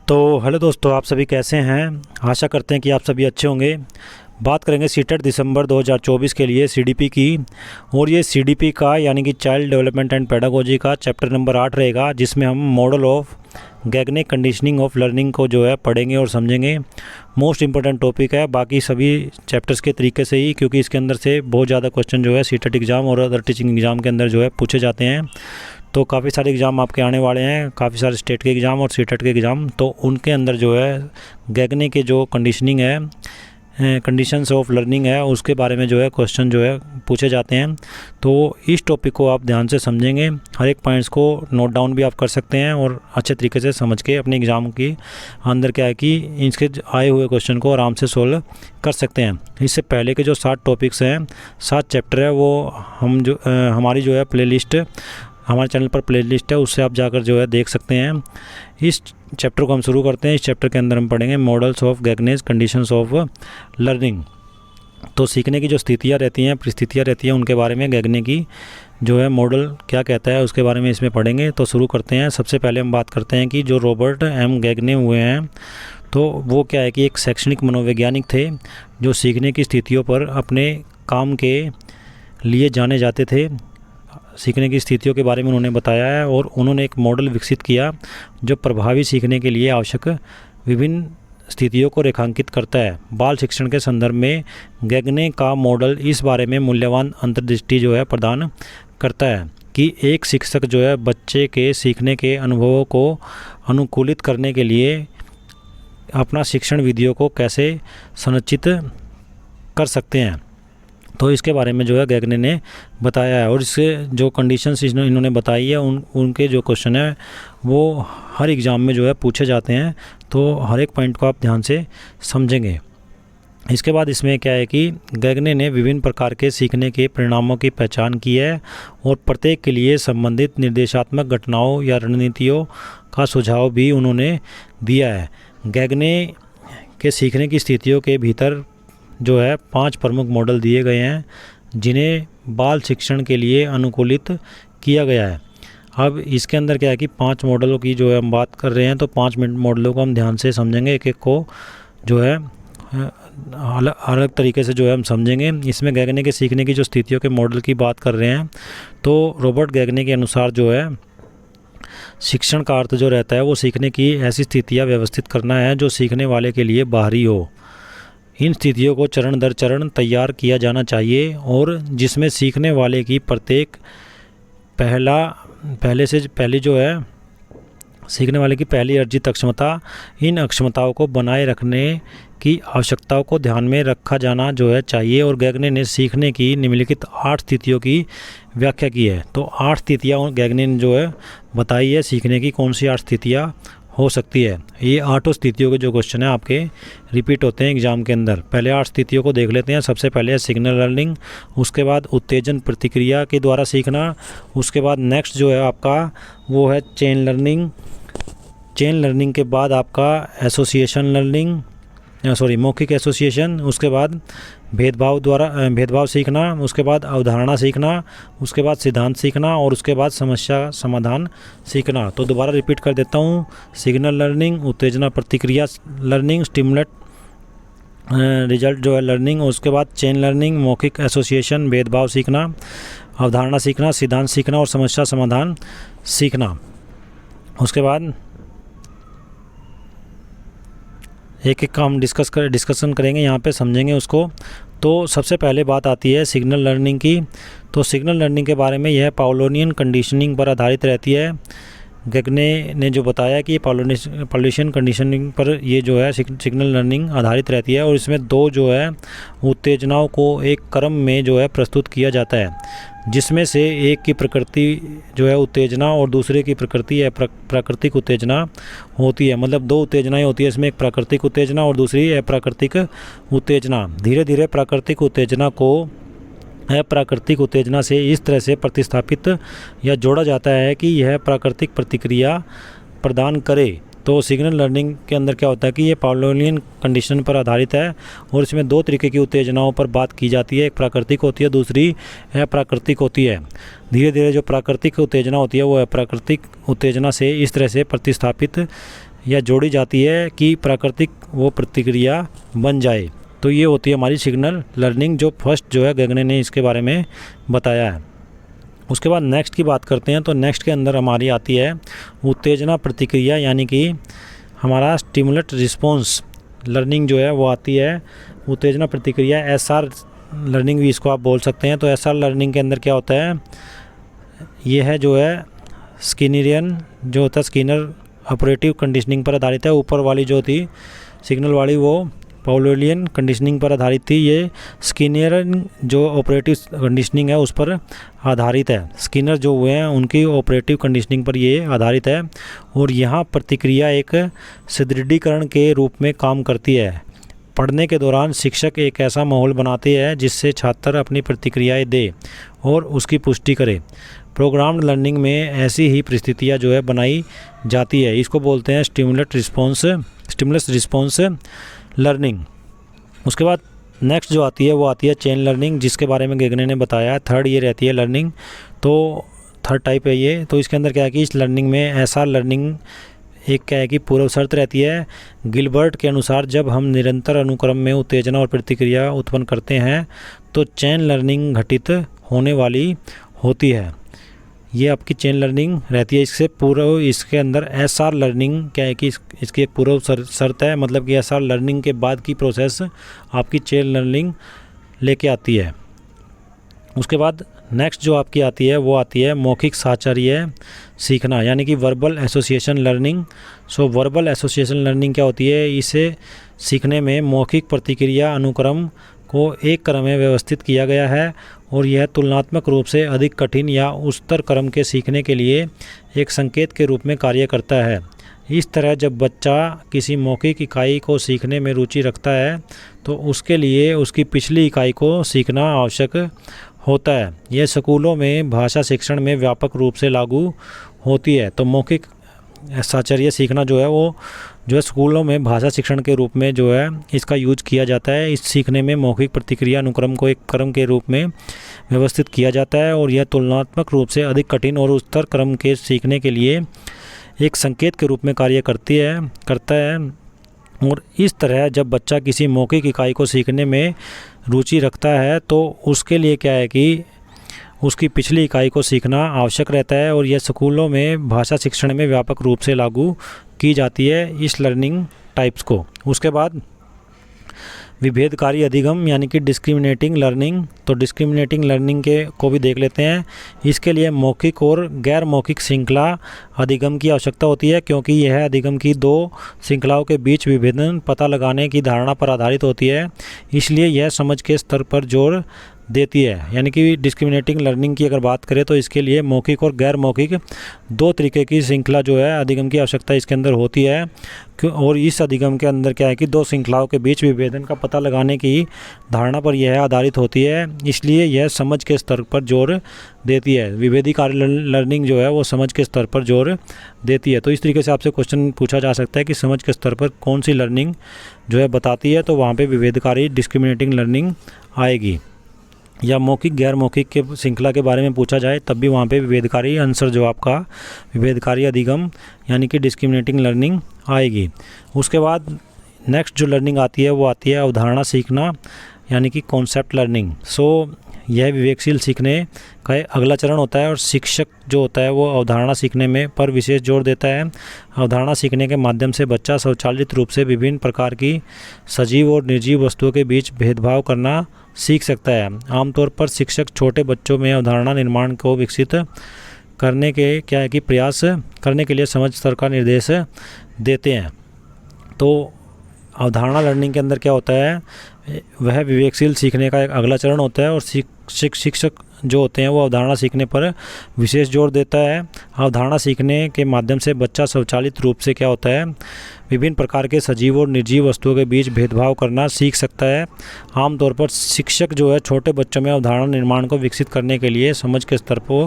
तो हेलो दोस्तों, आप सभी कैसे हैं। आशा करते हैं कि आप सभी अच्छे होंगे। बात करेंगे सीटेट दिसंबर 2024 के लिए सीडीपी की। और ये सीडीपी का यानी कि चाइल्ड डेवलपमेंट एंड पेडागोजी का चैप्टर नंबर 8 रहेगा, जिसमें हम model of Gagne conditioning of learning को जो है पढ़ेंगे और समझेंगे। मोस्ट इंपॉर्टेंट टॉपिक है बाकी सभी चैप्टर्स के तरीके से ही, क्योंकि इसके अंदर से बहुत ज़्यादा क्वेश्चन जो है सीटेट एग्ज़ाम और अदर टीचिंग एग्ज़ाम के अंदर जो है पूछे जाते हैं। तो काफ़ी सारे एग्ज़ाम आपके आने वाले हैं, काफ़ी सारे स्टेट के एग्ज़ाम और सीटेट के एग्ज़ाम। तो उनके अंदर जो है गैग्ने के जो कंडीशनिंग है, कंडीशंस ऑफ लर्निंग है, उसके बारे में जो है क्वेश्चन जो है पूछे जाते हैं। तो इस टॉपिक को आप ध्यान से समझेंगे, हर एक पॉइंट्स को नोट डाउन भी आप कर सकते हैं और अच्छे तरीके से समझ के अपने एग्ज़ाम की अंदर क्या है कि इसके आए हुए क्वेश्चन को आराम से सोल्व कर सकते हैं। इससे पहले के जो 7 टॉपिक्स हैं, 7 चैप्टर है, वो हम जो हमारी जो है प्लेलिस्ट हमारे चैनल पर प्लेलिस्ट है, उससे आप जाकर जो है देख सकते हैं। इस चैप्टर को हम शुरू करते हैं। इस चैप्टर के अंदर हम पढ़ेंगे models of Gagne's conditions of learning. तो सीखने की जो स्थितियाँ रहती हैं, परिस्थितियाँ रहती हैं, उनके बारे में गैग्ने की जो है मॉडल क्या कहता है उसके बारे में इसमें पढ़ेंगे। तो शुरू करते हैं। सबसे पहले हम बात करते हैं कि जो रॉबर्ट एम गैग्ने हुए हैं, तो वो क्या है कि एक शैक्षणिक मनोवैज्ञानिक थे जो सीखने की स्थितियों पर अपने काम के लिए जाने जाते थे। सीखने की स्थितियों के बारे में उन्होंने बताया है और उन्होंने एक मॉडल विकसित किया जो प्रभावी सीखने के लिए आवश्यक विभिन्न स्थितियों को रेखांकित करता है। बाल शिक्षण के संदर्भ में गैग्ने का मॉडल इस बारे में मूल्यवान अंतर्दृष्टि जो है प्रदान करता है कि एक शिक्षक जो है बच्चे के सीखने के अनुभवों को अनुकूलित करने के लिए अपना शिक्षण विधियों को कैसे संरचित कर सकते हैं। तो इसके बारे में जो है गैग्ने ने बताया है और इससे जो कंडीशंस इन्होंने बताई है उनके जो क्वेश्चन है वो हर एग्ज़ाम में जो है पूछे जाते हैं। तो हर एक पॉइंट को आप ध्यान से समझेंगे। इसके बाद इसमें क्या है कि गैग्ने ने विभिन्न प्रकार के सीखने के परिणामों की पहचान की है और प्रत्येक के लिए संबंधित निर्देशात्मक घटनाओं या रणनीतियों का सुझाव भी उन्होंने दिया है। गैग्ने के सीखने की स्थितियों के भीतर जो है 5 प्रमुख मॉडल दिए गए हैं जिन्हें बाल शिक्षण के लिए अनुकूलित किया गया है। अब इसके अंदर क्या है कि 5 मॉडलों की जो है हम बात कर रहे हैं, तो 5 मॉडलों को हम ध्यान से समझेंगे, एक एक को जो है अलग अलग तरीके से जो है हम समझेंगे। इसमें गैग्ने के सीखने की जो स्थितियों के मॉडल की बात कर रहे हैं, तो रॉबर्ट गैग्ने के अनुसार जो है शिक्षण का अर्थ जो रहता है वो सीखने की ऐसी स्थितियाँ व्यवस्थित करना है जो सीखने वाले के लिए बाहरी हो। इन स्थितियों को चरण दर चरण तैयार किया जाना चाहिए और जिसमें सीखने वाले की प्रत्येक पहली जो है सीखने वाले की पहली अर्जित अक्षमता, इन अक्षमताओं को बनाए रखने की आवश्यकताओं को ध्यान में रखा जाना जो है चाहिए। और गैग्ने ने सीखने की निम्नलिखित 8 स्थितियों की व्याख्या की है। तो 8 स्थितियाँ गैग्ने ने जो है बताई है, सीखने की कौन सी 8 स्थितियाँ हो सकती है। ये 8 स्थितियों के जो क्वेश्चन है आपके रिपीट होते हैं एग्जाम के अंदर। पहले 8 स्थितियों को देख लेते हैं। सबसे पहले है सिग्नल लर्निंग, उसके बाद उत्तेजन प्रतिक्रिया के द्वारा सीखना, उसके बाद नेक्स्ट जो है आपका वो है चेन लर्निंग। चेन लर्निंग के बाद आपका एसोसिएशन लर्निंग, मौखिक एसोसिएशन, उसके बाद भेदभाव सीखना, उसके बाद अवधारणा सीखना, उसके बाद सिद्धांत सीखना और उसके बाद समस्या समाधान सीखना। तो दोबारा रिपीट कर देता हूँ। सिग्नल लर्निंग, उत्तेजना प्रतिक्रिया लर्निंग, स्टिमुलेट रिजल्ट जो है लर्निंग, उसके बाद चेन लर्निंग, मौखिक एसोसिएशन, भेदभाव सीखना, अवधारणा सीखना, सिद्धांत सीखना और समस्या समाधान सीखना। उसके बाद एक एक का हम डिस्कशन करेंगे, यहाँ पे समझेंगे उसको। तो सबसे पहले बात आती है सिग्नल लर्निंग की। तो सिग्नल लर्निंग के बारे में यह पाउलोनियन कंडीशनिंग पर आधारित रहती है। गैग्ने ने जो बताया कि पाउलोनियन कंडीशनिंग पर ये जो है सिग्नल लर्निंग आधारित रहती है और इसमें 2 जो है उत्तेजनाओं को एक क्रम में जो है प्रस्तुत किया जाता है, जिसमें से एक की प्रकृति जो है उत्तेजना और दूसरे की प्रकृति है प्राकृतिक उत्तेजना होती है। मतलब 2 उत्तेजनाएं होती है इसमें, एक प्राकृतिक उत्तेजना और दूसरी अप्राकृतिक उत्तेजना। धीरे धीरे प्राकृतिक उत्तेजना को अप्राकृतिक उत्तेजना से इस तरह से प्रतिस्थापित या जोड़ा जाता है कि यह प्राकृतिक प्रतिक्रिया प्रदान करे। तो सिग्नल लर्निंग के अंदर क्या होता है कि ये पाउलोनियन कंडीशन पर आधारित है और इसमें 2 तरीके की उत्तेजनाओं पर बात की जाती है, एक प्राकृतिक होती है, दूसरी अप्राकृतिक होती है। धीरे धीरे जो प्राकृतिक उत्तेजना होती है वो अप्राकृतिक उत्तेजना से इस तरह से प्रतिस्थापित या जोड़ी जाती है कि प्राकृतिक वो प्रतिक्रिया बन जाए। तो ये होती है हमारी सिग्नल लर्निंग, जो फर्स्ट जो है गगने ने इसके बारे में बताया है। उसके बाद नेक्स्ट की बात करते हैं। तो नेक्स्ट के अंदर हमारी आती है उत्तेजना प्रतिक्रिया, यानी कि हमारा स्टिमुलट रिस्पॉन्स लर्निंग जो है वो आती है। उत्तेजना प्रतिक्रिया एसआर लर्निंग भी इसको आप बोल सकते हैं। तो एसआर लर्निंग के अंदर क्या होता है, ये है जो है स्किनरियन जो होता है, स्किनर ऑपरेटिव कंडीशनिंग पर आधारित है। ऊपर वाली जो थी सिग्नल वाली वो पाउलोलियन कंडीशनिंग पर आधारित थी। ये स्किनरियन जो ऑपरेटिव कंडीशनिंग है उस पर आधारित है। स्किनर जो हुए हैं उनकी ऑपरेटिव कंडीशनिंग पर ये आधारित है। और यहाँ प्रतिक्रिया एक सुदृढ़ीकरण के रूप में काम करती है। पढ़ने के दौरान शिक्षक एक ऐसा माहौल बनाते हैं जिससे छात्र अपनी प्रतिक्रियाएं दे और उसकी पुष्टि करे। प्रोग्राम्ड लर्निंग में ऐसी ही परिस्थितियाँ जो है बनाई जाती है। इसको बोलते हैं स्टिमुलस रिस्पॉन्स लर्निंग। उसके बाद नेक्स्ट जो आती है वो आती है चेन लर्निंग, जिसके बारे में गेगने ने बताया। थर्ड ये रहती है लर्निंग, तो थर्ड टाइप है ये। तो इसके अंदर क्या है कि इस लर्निंग में ऐसा लर्निंग एक क्या है कि पूर्व शर्त रहती है। गिलबर्ट के अनुसार जब हम निरंतर अनुक्रम में उत्तेजना और प्रतिक्रिया उत्पन्न करते हैं तो चेन लर्निंग घटित होने वाली होती है। ये आपकी चेन लर्निंग रहती है। इससे पूर्व इसके अंदर एसआर लर्निंग क्या है कि इसकी एक पूर्व शर्त है, मतलब कि एसआर लर्निंग के बाद की प्रोसेस आपकी चेन लर्निंग लेके आती है। उसके बाद नेक्स्ट जो आपकी आती है वो आती है मौखिक साहचर्य सीखना, यानी कि वर्बल एसोसिएशन लर्निंग। सो वर्बल एसोसिएशन लर्निंग क्या होती है, इसे सीखने में मौखिक प्रतिक्रिया अनुक्रम को एक क्रम में व्यवस्थित किया गया है और यह तुलनात्मक रूप से अधिक कठिन या उच्चतर क्रम के सीखने के लिए एक संकेत के रूप में कार्य करता है। इस तरह जब बच्चा किसी मौखिक इकाई को सीखने में रुचि रखता है तो उसके लिए उसकी पिछली इकाई को सीखना आवश्यक होता है। यह स्कूलों में भाषा शिक्षण में व्यापक रूप से लागू होती है। तो मौखिक साहचर्य सीखना जो है वो जो है स्कूलों में भाषा शिक्षण के रूप में जो है इसका यूज किया जाता है। इस सीखने में मौखिक प्रतिक्रिया अनुक्रम को एक क्रम के रूप में व्यवस्थित किया जाता है और यह तुलनात्मक रूप से अधिक कठिन और उच्चतर क्रम के सीखने के लिए एक संकेत के रूप में कार्य करता है। और इस तरह जब बच्चा किसी मौखिक इकाई को सीखने में रुचि रखता है तो उसके लिए क्या है कि उसकी पिछली इकाई को सीखना आवश्यक रहता है और यह स्कूलों में भाषा शिक्षण में व्यापक रूप से लागू की जाती है इस लर्निंग टाइप्स को। उसके बाद विभेदकारी अधिगम यानी कि डिस्क्रिमिनेटिंग लर्निंग। तो डिस्क्रिमिनेटिंग लर्निंग के को भी देख लेते हैं। इसके लिए मौखिक और गैर मौखिक श्रृंखला अधिगम की आवश्यकता होती है, क्योंकि यह अधिगम की दो श्रृंखलाओं के बीच विभेदन पता लगाने की धारणा पर आधारित होती है। इसलिए यह समझ के स्तर पर जोर देती है। यानी कि डिस्क्रिमिनेटिंग लर्निंग की अगर बात करें तो इसके लिए मौखिक और गैर मौखिक दो तरीके की श्रृंखला जो है अधिगम की आवश्यकता इसके अंदर होती है। और इस अधिगम के अंदर क्या है कि दो श्रृंखलाओं के बीच विभेदन का पता लगाने की धारणा पर यह आधारित होती है। इसलिए यह समझ के स्तर पर जोर देती है। विभेदकारी लर्निंग जो है वो समझ के स्तर पर जोर देती है। तो इस तरीके से आपसे क्वेश्चन पूछा जा सकता है कि समझ के स्तर पर कौन सी लर्निंग जो है बताती है, तो वहाँ पे विभेदकारी डिस्क्रिमिनेटिंग लर्निंग आएगी। या मौखिक गैर मौखिक के श्रृंखला के बारे में पूछा जाए तब भी वहाँ पे विभेदकारी आंसर जो आपका विभेदकारी अधिगम यानी कि डिस्क्रिमिनेटिंग लर्निंग आएगी। उसके बाद नेक्स्ट जो लर्निंग आती है वो आती है अवधारणा सीखना यानी कि कॉन्सेप्ट लर्निंग। सो यह विवेकशील सीखने का अगला चरण होता है और शिक्षक जो होता है वो अवधारणा सीखने में पर विशेष जोर देता है। अवधारणा सीखने के माध्यम से बच्चा स्वचालित रूप से विभिन्न प्रकार की सजीव और निर्जीव वस्तुओं के बीच भेदभाव करना सीख सकता है। आमतौर पर शिक्षक छोटे बच्चों में अवधारणा निर्माण को विकसित करने के क्या है कि प्रयास करने के लिए समझ स्तर का निर्देश देते हैं। तो अवधारणा लर्निंग के अंदर क्या होता है, वह विवेकशील सीखने का एक अगला चरण होता है और शिक्षक जो होते हैं वो अवधारणा सीखने पर विशेष जोर देता है। अवधारणा सीखने के माध्यम से बच्चा स्वचालित रूप से क्या होता है विभिन्न प्रकार के सजीव और निर्जीव वस्तुओं के बीच भेदभाव करना सीख सकता है। आमतौर पर शिक्षक जो है छोटे बच्चों में अवधारणा निर्माण को विकसित करने के लिए समझ के स्तर को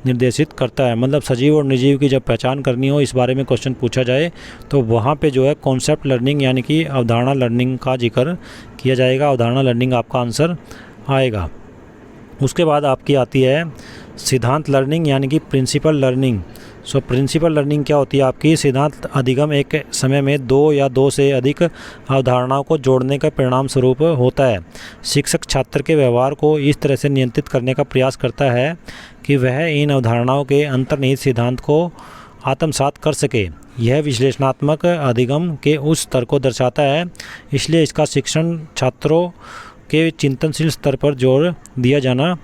निर्देशित करता है। मतलब सजीव और निर्जीव की जब पहचान करनी हो, इस बारे में क्वेश्चन पूछा जाए तो वहाँ पे जो है कॉन्सेप्ट लर्निंग यानी कि अवधारणा लर्निंग का जिक्र किया जाएगा। अवधारणा लर्निंग आपका आंसर आएगा। उसके बाद आपकी आती है सिद्धांत लर्निंग यानी कि principal learning. So principal learning क्या होती है आपकी? सिद्धांत अधिगम एक समय में 2 या 2 से अधिक अवधारणाओं को जोड़ने का परिणाम स्वरूप होता है। शिक्षक छात्र के व्यवहार को इस तरह से नियंत्रित करने का प्रयास करता है कि वह इन अवधारणाओं के अंतर्निहित सिद्धांत को आत्मसात कर सके। यह विश्लेषणात्मक अधिगम के उस स्तर को दर्शाता है, इसलिए इसका शिक्षण छात्रों के चिंतनशील स्तर पर जोर दिया जाना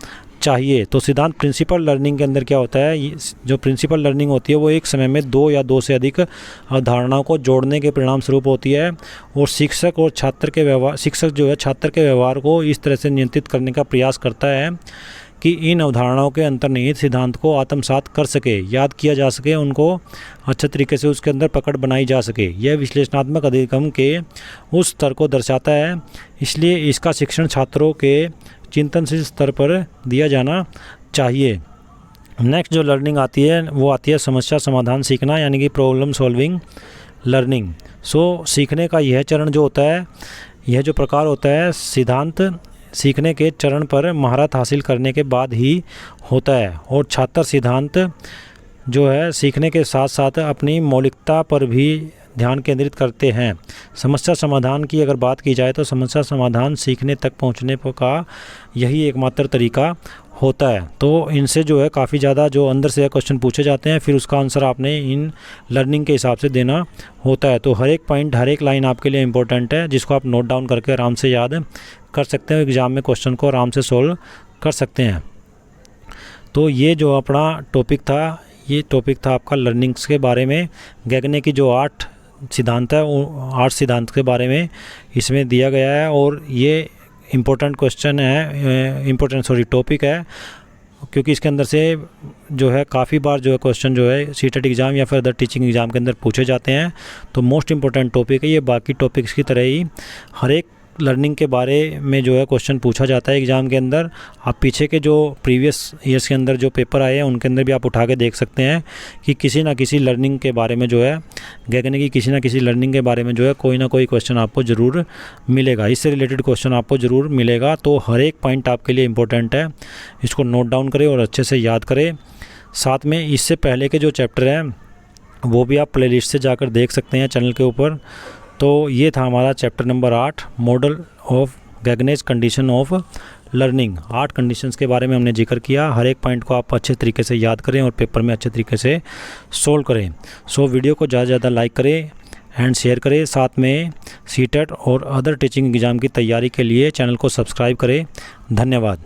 चाहिए। तो सिद्धांत प्रिंसिपल लर्निंग के अंदर क्या होता है? जो प्रिंसिपल लर्निंग होती है वो एक समय में 2 या 2 से अधिक अवधारणाओं को जोड़ने के परिणाम स्वरूप होती है और शिक्षक जो है छात्र के व्यवहार को इस तरह से नियंत्रित करने का प्रयास करता है कि इन अवधारणाओं के अंतर्निहित सिद्धांत को आत्मसात कर सके, याद किया जा सके, उनको अच्छे तरीके से उसके अंदर पकड़ बनाई जा सके। यह विश्लेषणात्मक अधिगम के उस स्तर को दर्शाता है, इसलिए इसका शिक्षण छात्रों के चिंतनशील स्तर पर दिया जाना चाहिए। नेक्स्ट जो लर्निंग आती है वो आती है समस्या समाधान सीखना, यानी कि प्रॉब्लम सॉल्विंग लर्निंग। सीखने का यह चरण जो होता है, यह जो प्रकार होता है, सिद्धांत सीखने के चरण पर महारत हासिल करने के बाद ही होता है और छात्र सिद्धांत जो है सीखने के साथ साथ अपनी मौलिकता पर भी ध्यान केंद्रित करते हैं। समस्या समाधान की अगर बात की जाए तो समस्या समाधान सीखने तक पहुंचने का यही एकमात्र तरीका होता है। तो इनसे जो है काफ़ी ज़्यादा जो अंदर से क्वेश्चन पूछे जाते हैं, फिर उसका आंसर आपने इन लर्निंग के हिसाब से देना होता है। तो हर एक पॉइंट, हर एक लाइन आपके लिए इंपॉर्टेंट है, जिसको आप नोट डाउन करके आराम से याद कर सकते हैं, एग्ज़ाम में क्वेश्चन को आराम से सोल्व कर सकते हैं। तो ये जो अपना टॉपिक था, ये टॉपिक था आपका लर्निंग्स के बारे में। गैगने की जो 8 सिद्धांत है, 8 सिद्धांत के बारे में इसमें दिया गया है और ये इम्पोर्टेंट क्वेश्चन है, टॉपिक है, क्योंकि इसके अंदर से जो है काफ़ी बार जो है क्वेश्चन जो है सीटेट एग्ज़ाम या फिर अदर टीचिंग एग्ज़ाम के अंदर पूछे जाते हैं। तो मोस्ट इम्पोर्टेंट टॉपिक है ये। बाकी टॉपिक्स की तरह ही हर एक लर्निंग के बारे में जो है क्वेश्चन पूछा जाता है एग्ज़ाम के अंदर। आप पीछे के जो प्रीवियस ईयर्स के अंदर जो पेपर आए हैं उनके अंदर भी आप उठा के देख सकते हैं कि किसी ना किसी लर्निंग के बारे में जो है, गैगने की किसी ना किसी लर्निंग के बारे में जो है कोई ना कोई क्वेश्चन आपको ज़रूर मिलेगा, इससे रिलेटेड क्वेश्चन आपको ज़रूर मिलेगा। तो हर एक पॉइंट आपके लिए इम्पोर्टेंट है, इसको नोट डाउन करें और अच्छे से याद करें। साथ में इससे पहले के जो चैप्टर हैं वो भी आप प्लेलिस्ट से जाकर देख सकते हैं चैनल के ऊपर। तो ये था हमारा chapter number 8, model of Gagne's condition of learning. 8 conditions के बारे में हमने जिक्र किया। हर एक पॉइंट को आप अच्छे तरीके से याद करें और पेपर में अच्छे तरीके से सोल्व करें। वीडियो को ज़्यादा से ज़्यादा लाइक करें एंड शेयर करें। साथ में सीटेट और अदर टीचिंग एग्ज़ाम की तैयारी के लिए चैनल को सब्सक्राइब करें। धन्यवाद।